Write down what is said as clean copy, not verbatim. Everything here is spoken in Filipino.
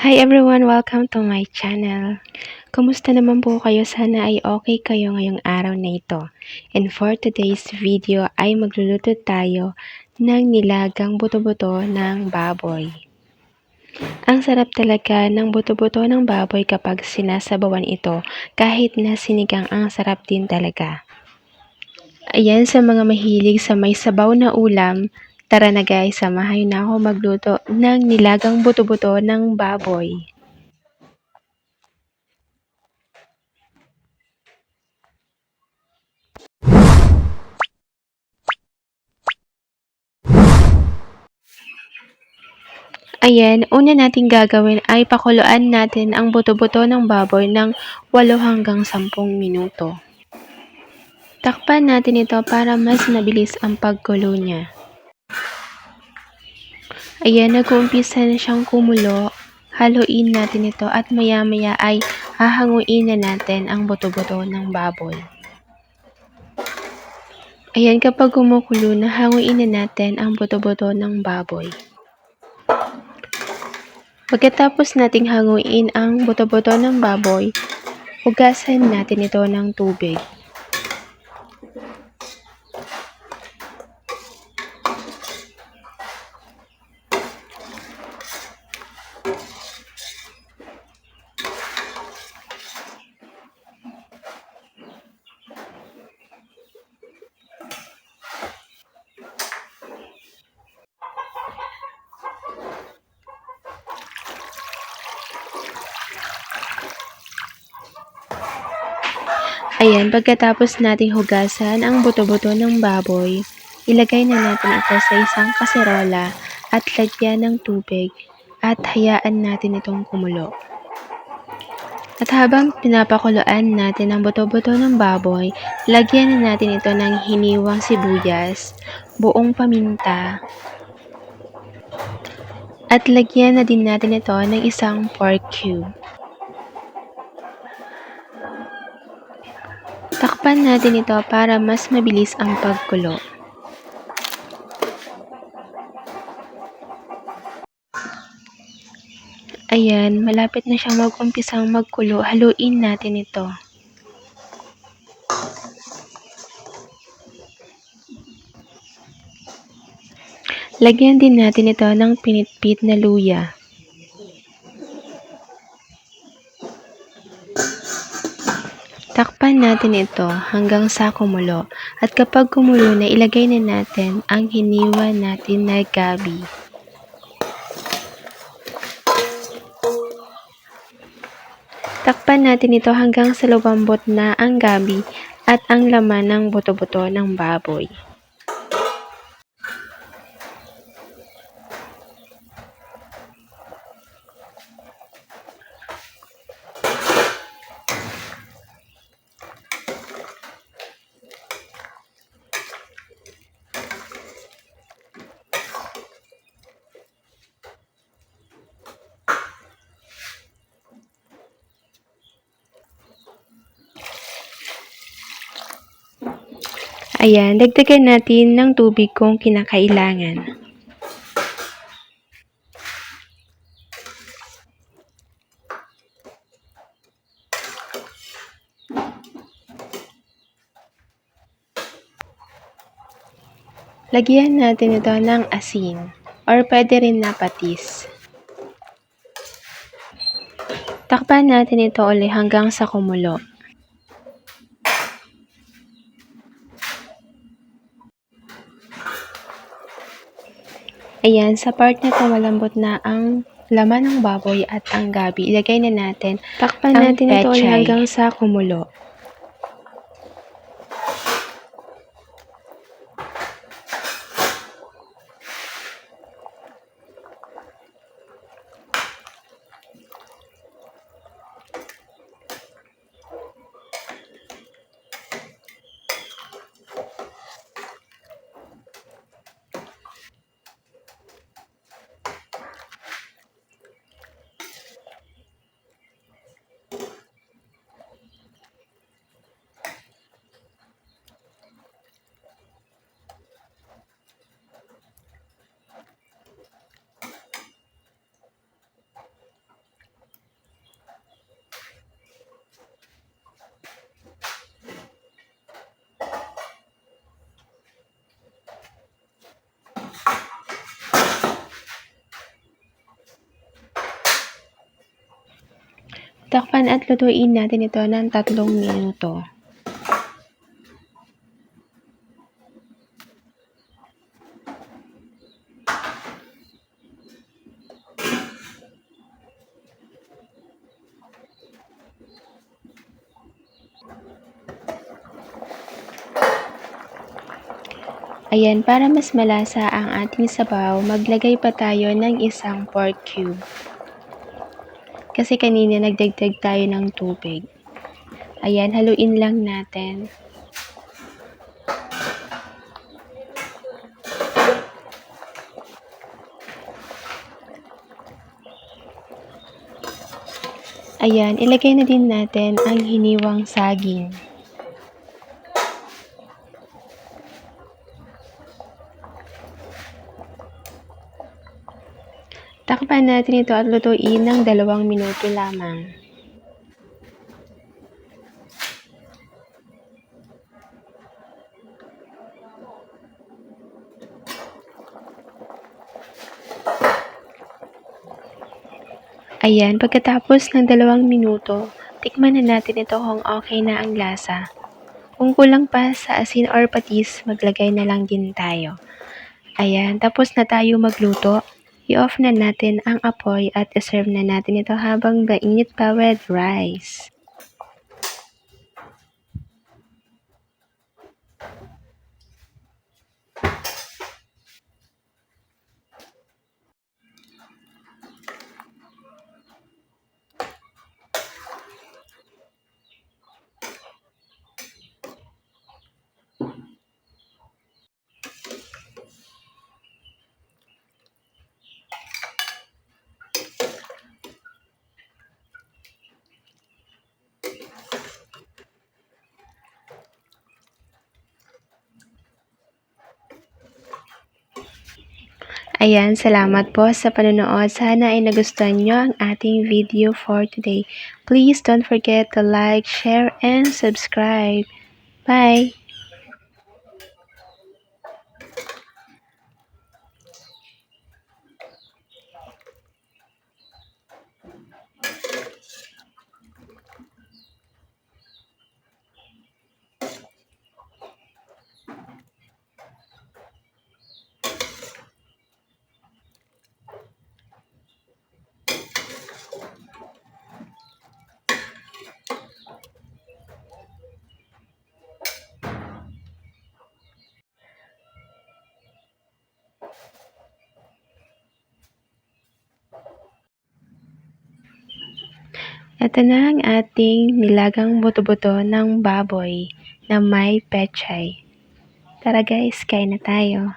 Hi everyone! Welcome to my channel. Kumusta naman po kayo? Sana ay okay kayo ngayong araw na ito. And for today's video ay magluluto tayo ng nilagang buto-buto ng baboy. Ang sarap talaga ng buto-buto ng baboy kapag sinasabawan ito, kahit na sinigang ang sarap din talaga. Ayan, sa mga mahilig sa may sabaw na ulam, tara na guys, samahan na ako magluto ng nilagang buto-buto ng baboy. Ayan, una nating gagawin ay pakuluan natin ang buto-buto ng baboy ng 8 hanggang 10 minuto. Takpan natin ito para mas mabilis ang pagkulo niya. Ayan, nag-uumpisa na siyang kumulo. Haluin natin ito at maya-maya ay hahanguin na natin ang buto-buto ng baboy. Ayan, kapag kumukulo na, hanguin na natin ang buto-buto ng baboy. Pagkatapos nating hanguin ang buto-buto ng baboy, hugasan natin ito ng tubig. Ayan, pagkatapos nating hugasan ang buto-buto ng baboy, ilagay na natin ito sa isang kaserola at lagyan ng tubig at hayaan natin itong kumulo. At habang pinapakuluan natin ang buto-buto ng baboy, lagyan na natin ito ng hiniwang sibuyas, buong paminta, at lagyan na din natin ito ng isang pork cube. Takpan natin ito para mas mabilis ang pagkulo. Ayan, malapit na siyang mag-umpisang magkulo. Haluin natin ito. Lagyan din natin ito ng pinitpit na luya. Takpan natin ito hanggang sa kumulo. At kapag kumulo na, ilagay na natin ang hiniwa natin na gabi. Takpan natin ito hanggang sa lumambot na ang gabi at ang laman ng buto-buto ng baboy. Ayan, dagdagan natin ng tubig kung kinakailangan. Lagyan natin ito ng asin or pwede rin na patis. Takpan natin ito ulit hanggang sa kumulo. Ayan, sa part na ito malambot na ang laman ng baboy at ang gabi. Ilagay na natin. Takpan natin ito ulit hanggang sa kumulo. Takpan at lutuin natin ito ng 3 minuto. Ayan, para mas malasa ang ating sabaw, maglagay pa tayo ng 1 pork cube. Kasi kanina nagdagdag tayo ng tubig. Ayan, haluin lang natin. Ayan, ilagay na din natin ang hiniwang saging. Takpan natin ito at lutuin ng 2 minuto lamang. Ayan, pagkatapos ng 2 minuto, tikman na natin ito kung okay na ang lasa. Kung kulang pa sa asin or patis, maglagay na lang din tayo. Ayan, tapos na tayo magluto. I-off na natin ang apoy at iserve na natin ito habang mainit pa with rice. Ayan, salamat po sa panonood. Sana ay nagustuhan nyo ang ating video for today. Please don't forget to like, share, and subscribe. Bye! Ito na ang ating nilagang buto-buto ng baboy na may pechay. Tara guys, kain na tayo.